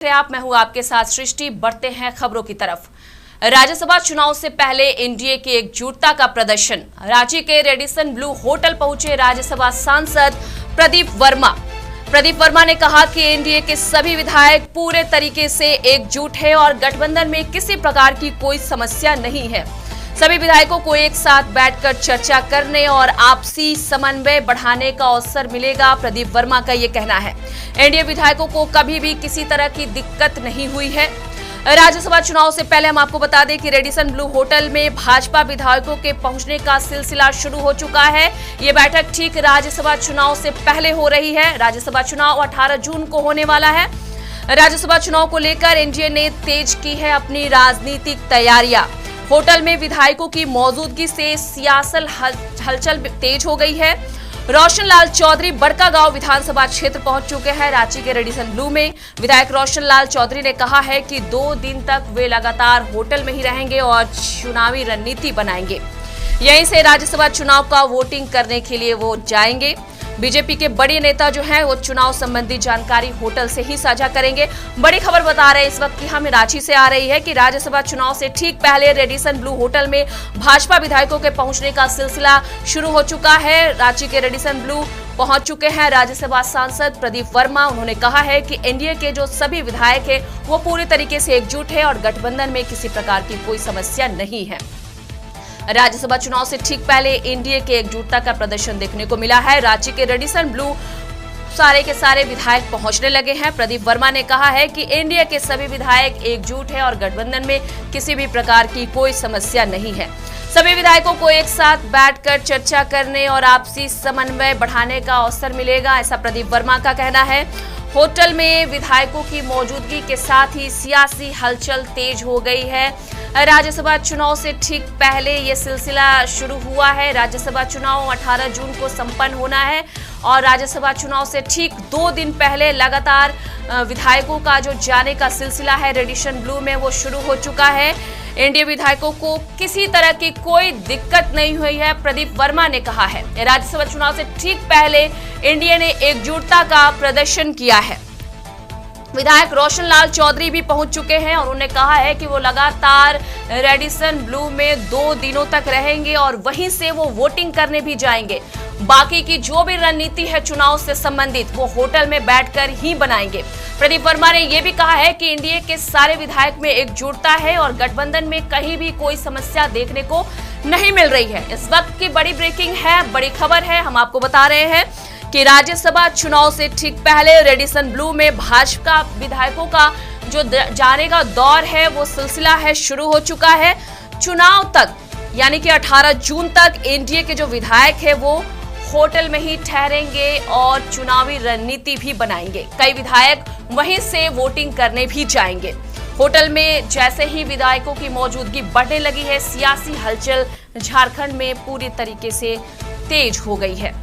मैं हूं आपके साथ सृष्टि। बढ़ते हैं खबरों की तरफ। राज्यसभा चुनाव से पहले एनडीए की एकजुटता का प्रदर्शन। रांची के रेडिसन ब्लू होटल पहुंचे राज्यसभा सांसद प्रदीप वर्मा ने कहा कि एनडीए के सभी विधायक पूरे तरीके से एकजुट हैं और गठबंधन में किसी प्रकार की कोई समस्या नहीं है। सभी विधायकों को एक साथ बैठकर चर्चा करने और आपसी समन्वय बढ़ाने का अवसर मिलेगा, प्रदीप वर्मा का ये कहना है। एनडीए विधायकों को कभी भी किसी तरह की दिक्कत नहीं हुई है। राज्यसभा चुनाव से पहले हम आपको बता दें कि रेडिसन ब्लू होटल में भाजपा विधायकों के पहुंचने का सिलसिला शुरू हो चुका है। ये बैठक ठीक राज्यसभा चुनाव से पहले हो रही है। राज्यसभा चुनाव 18 जून को होने वाला है। राज्यसभा चुनाव को लेकर एनडीए ने तेज की है अपनी राजनीतिक तैयारियां। होटल में विधायकों की मौजूदगी से सियासत हलचल तेज हो गई है। रोशन लाल चौधरी बड़कागांव विधानसभा क्षेत्र पहुंच चुके हैं। रांची के रेडिसन ब्लू में विधायक रोशन लाल चौधरी ने कहा है कि 2 दिन तक वे लगातार होटल में ही रहेंगे और चुनावी रणनीति बनाएंगे। यहीं से राज्यसभा चुनाव का वोटिंग करने के लिए वो जाएंगे। बीजेपी के बड़े नेता जो हैं वो चुनाव संबंधी जानकारी होटल से ही साझा करेंगे। बड़ी खबर बता रहे हैं इस वक्त की हमें रांची से आ रही है कि राज्यसभा चुनाव से ठीक पहले रेडिसन ब्लू होटल में भाजपा विधायकों के पहुंचने का सिलसिला शुरू हो चुका है। रांची के रेडिसन ब्लू पहुंच चुके हैं राज्यसभा सांसद प्रदीप वर्मा। उन्होंने कहा है कि एनडीए के जो सभी विधायक है वो पूरी तरीके से एकजुट है और गठबंधन में किसी प्रकार की कोई समस्या नहीं है। राज्यसभा चुनाव से ठीक पहले एनडीए के एकजुटता का प्रदर्शन देखने को मिला है। रांची के रेडिसन ब्लू सारे के सारे विधायक पहुंचने लगे हैं। प्रदीप वर्मा ने कहा है कि एनडीए के सभी विधायक एकजुट है और गठबंधन में किसी भी प्रकार की कोई समस्या नहीं है। सभी विधायकों को एक साथ बैठकर चर्चा करने और आपसी समन्वय बढ़ाने का अवसर मिलेगा, ऐसा प्रदीप वर्मा का कहना है। होटल में विधायकों की मौजूदगी के साथ ही सियासी हलचल तेज हो गई है। राज्यसभा चुनाव से ठीक पहले ये सिलसिला शुरू हुआ है। राज्यसभा चुनाव 18 जून को संपन्न होना है और राज्यसभा चुनाव से ठीक 2 दिन पहले लगातार विधायकों का जो जाने का सिलसिला है रेडिसन ब्लू में वो शुरू हो चुका है। एनडीए विधायकों को किसी तरह की कोई दिक्कत नहीं हुई है, प्रदीप वर्मा ने कहा है। राज्यसभा चुनाव से ठीक पहले एनडीए ने एकजुटता का प्रदर्शन किया है। विधायक रोशन लाल चौधरी भी पहुंच चुके हैं और उन्होंने कहा है कि वो लगातार रेडिसन ब्लू में 2 दिनों तक रहेंगे और वहीं से वो वोटिंग करने भी जाएंगे। बाकी की जो भी रणनीति है चुनाव से संबंधित वो होटल में बैठकर ही बनाएंगे। प्रदीप वर्मा ने यह भी कहा है कि एनडीए के सारे विधायक में एकजुटता है और गठबंधन में कहीं भी कोई समस्या देखने को नहीं मिल रही है। इस वक्त की बड़ी ब्रेकिंग है, बड़ी खबर है। हम आपको बता रहे हैं कि राज्यसभा चुनाव से ठीक पहले रेडिसन ब्लू में भाजपा विधायकों का जो जाने का दौर है वो सिलसिला है शुरू हो चुका है। चुनाव तक यानी कि 18 जून तक एनडीए के जो विधायक है वो होटल में ही ठहरेंगे और चुनावी रणनीति भी बनाएंगे। कई विधायक वहीं से वोटिंग करने भी जाएंगे। होटल में जैसे ही विधायकों की मौजूदगी बढ़ने लगी है, सियासी हलचल झारखंड में पूरी तरीके से तेज हो गई है।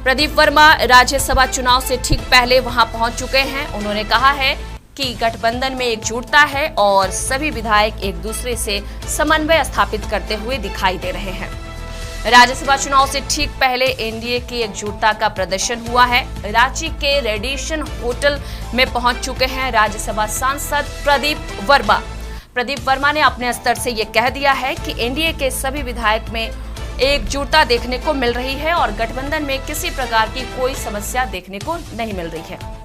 प्रदीप वर्मा राज्यसभा चुनाव से ठीक पहले वहां पहुंच चुके हैं। उन्होंने कहा है कि गठबंधन में एकजुटता है और सभी विधायक एक दूसरे से समन्वय स्थापित करते हुए दिखाई दे रहे हैं। राज्यसभा चुनाव से ठीक पहले एनडीए की एकजुटता का प्रदर्शन हुआ है। रांची के रेडिसन होटल में पहुंच चुके हैं राज्यसभा सांसद प्रदीप वर्मा ने अपने स्तर से ये कह दिया है कि एनडीए के सभी विधायक में एकजुटता देखने को मिल रही है और गठबंधन में किसी प्रकार की कोई समस्या देखने को नहीं मिल रही है।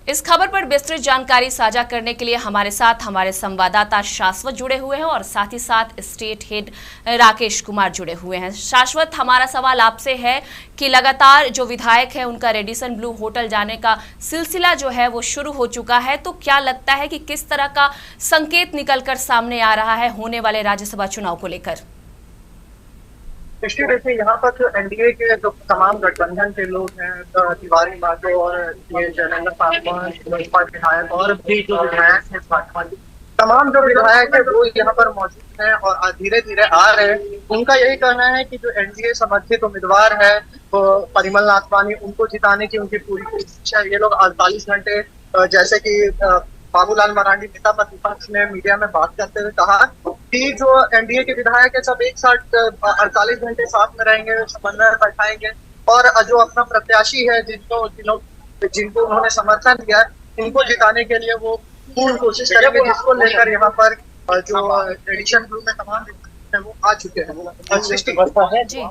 इस खबर पर विस्तृत जानकारी साझा करने के लिए हमारे साथ हमारे संवाददाता शाश्वत जुड़े हुए हैं और साथ ही साथ स्टेट हेड राकेश कुमार जुड़े हुए हैं। शाश्वत, हमारा सवाल आपसे है कि लगातार जो विधायक है उनका रेडिसन ब्लू होटल जाने का सिलसिला जो है वो शुरू हो चुका है, तो क्या लगता है कि किस तरह का संकेत निकलकर सामने आ रहा है होने वाले राज्यसभा चुनाव को लेकर? देखिए, यहाँ पर जो एनडीए के जो तमाम गठबंधन के लोग हैं, तिवारी माधो और ये जयेंद्र पासवान, लोजपा विधायक और भी जो विधायक हैं भाजपा के, तमाम जो विधायक है वो यहाँ पर मौजूद हैं और धीरे धीरे आ रहे हैं। उनका यही कहना है कि जो एनडीए समर्थित उम्मीदवार है वो परिमल नाथवानी, उनको जिताने की उनकी पूरी कोशिश है। ये लोग 48 घंटे जैसे कि बाबूलाल मरांडी नेता प्रतिपक्ष ने मीडिया में बात करते हुए कहा कि जो एनडीए के विधायक है सब एक साथ 48 घंटे साथ में रहेंगे, समन्वय बैठाएंगे और जो अपना प्रत्याशी है जिनको उन्होंने समर्थन दिया है, इनको जिताने के लिए वो पूर्ण कोशिश करेंगे, जिसको लेकर यहाँ पर जो एडिशन ग्रुप में तमाम है वो आ चुके हैं। सृष्टि जी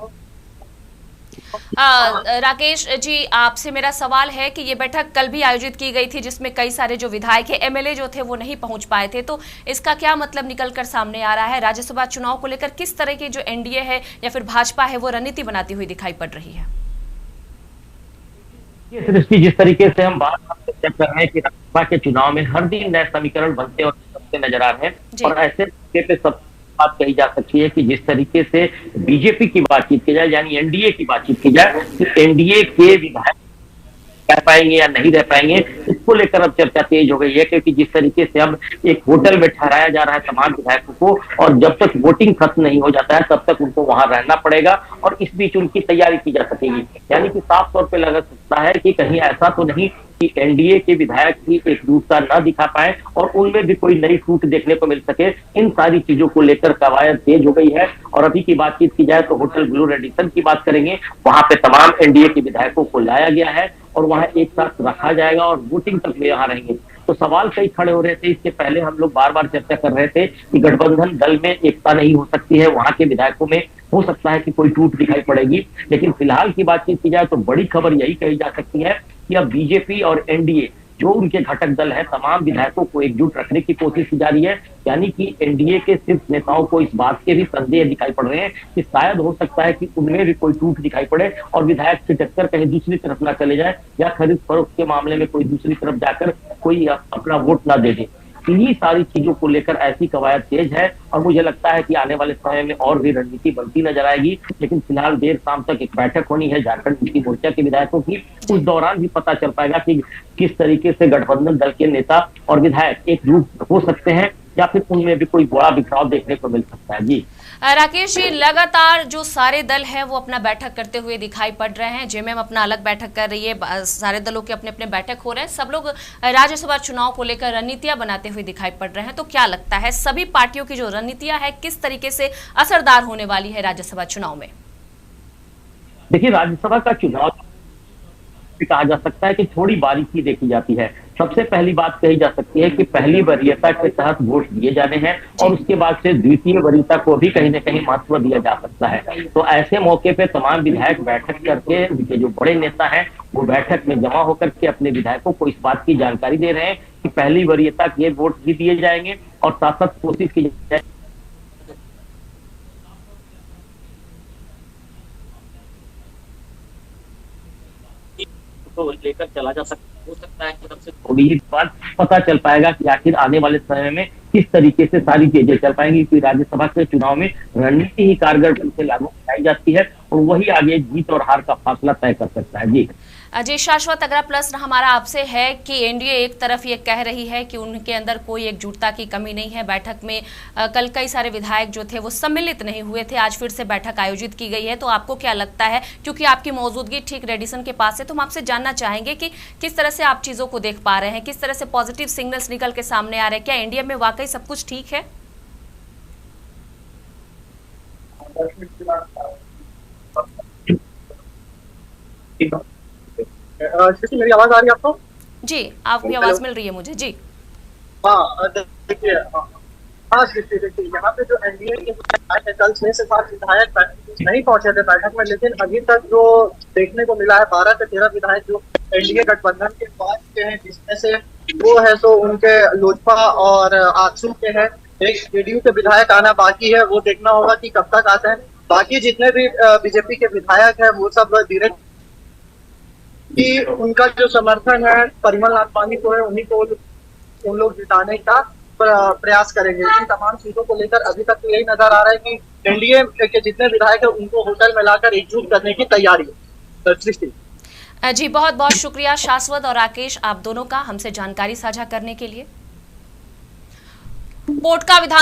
राकेश जी, आपसे मेरा सवाल है कि ये बैठक कल भी आयोजित की गई थी जिसमें कई सारे जो विधायक है, एमएलए जो थे वो नहीं पहुंच पाए थे, तो इसका क्या मतलब निकलकर सामने आ रहा है? राज्यसभा चुनाव को लेकर किस तरह की जो एनडीए है या फिर भाजपा है वो रणनीति बनाती हुई दिखाई पड़ रही है? सृष्टि, जिस तरीके से हम बात कर रहे हैं कि राज्यसभा के चुनाव में हर दिन नए समीकरण बनते और नजर आ रहे हैं, और ऐसे पे सब बात कही जा सकती है कि जिस तरीके से बीजेपी की बातचीत की जाए, यानी एनडीए की बातचीत की जाए, तो एनडीए के विधायक रह पाएंगे या नहीं रह पाएंगे, इसको लेकर अब चर्चा तेज हो गई है। क्योंकि जिस तरीके से अब एक होटल में ठहराया जा रहा है तमाम विधायकों को, और जब तक वोटिंग खत्म नहीं हो जाता है तब तक उनको वहां रहना पड़ेगा, और इस बीच उनकी तैयारी की जा सकेगी। यानी कि साफ तौर पर लग सकता है कि कहीं ऐसा तो नहीं कि एनडीए के विधायक भी एकजुटता न दिखा पाए और उनमें भी कोई नई टूट देखने को मिल सके। इन सारी चीजों को लेकर कवायद तेज हो गई है। और अभी की बातचीत की जाए तो होटल ब्लू रेडिसन की बात करेंगे, वहां पे तमाम एनडीए के विधायकों को लाया गया है और वहां एक साथ रखा जाएगा और वोटिंग तक में यहाँ रहेंगे। तो सवाल कई खड़े हो रहे थे। इसके पहले हम लोग बार बार चर्चा कर रहे थे कि गठबंधन दल में एकता नहीं हो सकती है, वहां के विधायकों में हो सकता है कि कोई टूट दिखाई पड़ेगी। लेकिन फिलहाल की बातचीत की जाए तो बड़ी खबर यही कही जा सकती है कि अब बीजेपी और एनडीए जो उनके घटक दल है, तमाम विधायकों को एकजुट रखने की कोशिश की जा रही है। यानी कि एनडीए के शीर्ष नेताओं को इस बात के भी संदेह दिखाई पड़ रहे हैं कि शायद हो सकता है कि उनमें भी कोई टूट दिखाई पड़े और विधायक की टक्कर कहीं दूसरी तरफ ना चले जाए, या खरीद फरोख्त के मामले में कोई दूसरी तरफ जाकर कोई अपना वोट ना दे दे। इन्हीं सारी चीजों को लेकर ऐसी कवायद तेज है और मुझे लगता है कि आने वाले समय में और भी रणनीति बनती नजर आएगी। लेकिन फिलहाल देर शाम तक एक बैठक होनी है झारखंड मुक्ति मोर्चा के विधायकों की। उस दौरान भी पता चल पाएगा कि किस तरीके से गठबंधन दल के नेता और विधायक एकजुट हो सकते हैं या फिर उनमें भी कोई बड़ा बिखराव देखने को मिल सकता है। जी राकेश जी, लगातार जो सारे दल हैं वो अपना बैठक करते हुए दिखाई पड़ रहे हैं। जेएमएम अपना अलग बैठक कर रही है, सारे दलों के अपने अपने बैठक हो रहे हैं, सब लोग राज्यसभा चुनाव को लेकर रणनीतियां बनाते हुए दिखाई पड़ रहे हैं। तो क्या लगता है सभी पार्टियों की जो रणनीतियां है किस तरीके से असरदार होने वाली है राज्यसभा चुनाव में? देखिए, राज्यसभा का चुनाव कहा जा सकता है कि थोड़ी बारीकी देखी जाती है। सबसे पहली बात कही जा सकती है कि पहली वरीयता के तहत वोट दिए जाने हैं और उसके बाद से द्वितीय वरीयता को भी कहीं न कहीं महत्व दिया जा सकता है। तो ऐसे मौके पे तमाम विधायक बैठक करके, उनके जो बड़े नेता हैं वो बैठक में जमा होकर के अपने विधायकों को इस बात की जानकारी दे रहे हैं कि पहली वरीयता के वोट भी दिए जाएंगे और साथ साथ कोशिश की जाए तो लेकर चला जा सकता। हो सकता है कि सबसे थोड़ी ही बात पता चल पाएगा कि आखिर आने वाले समय में किस तरीके से सारी चीजें चल पाएंगी। क्योंकि राज्यसभा के चुनाव में रणनीति ही कारगर ढंग से लागू कराई जाती है और वही आगे जीत और हार का फासला तय कर सकता है। जी अजय शाश्वत, अगला प्रश्न हमारा आपसे है कि एनडीए एक तरफ ये कह रही है कि उनके अंदर कोई एकजुटता की कमी नहीं है। बैठक में कल कई सारे विधायक जो थे वो सम्मिलित नहीं हुए थे, आज फिर से बैठक आयोजित की गई है। तो आपको क्या लगता है, क्योंकि आपकी मौजूदगी ठीक रेडिसन के पास है, तो हम आपसे जानना चाहेंगे कि किस तरह से आप चीजों को देख पा रहे हैं, किस तरह से पॉजिटिव सिग्नल्स निकल के सामने आ रहे हैं? क्या एनडीए में वाकई सब कुछ ठीक है? मेरी आवाज आ रही है आपको? जी, आपकी आवाज मिल रही है मुझे। जी हाँ, देखिए, हाँ देखिए, यहाँ पे जो एनडीए के विधायक है, कल 6 से 7 विधायक नहीं पहुंचे थे बैठक में, लेकिन अभी तक जो देखने को मिला है 12 से 13 विधायक जो एनडीए गठबंधन के पास के हैं, जिसमें से 2 है सो उनके लोजपा और आजसू के हैं। एक जेडीयू के विधायक आना बाकी है, वो देखना होगा कि कब तक आते हैं। बाकी जितने भी बीजेपी के विधायक हैं वो सब धीरे कि उनका जो समर्थन है परिमल नाथवानी को है, उन्हीं को उन लोग जिताने का प्रयास करेंगे। इन तमाम चीजों को लेकर अभी तक यही नजर आ रहा है कि एनडीए के जितने विधायक है उनको होटल में लाकर एकजुट करने की तैयारी है। सृष्टि जी, बहुत बहुत शुक्रिया शाश्वत और राकेश, आप दोनों का हमसे जानकारी साझा करने के लिए। पोटका विधान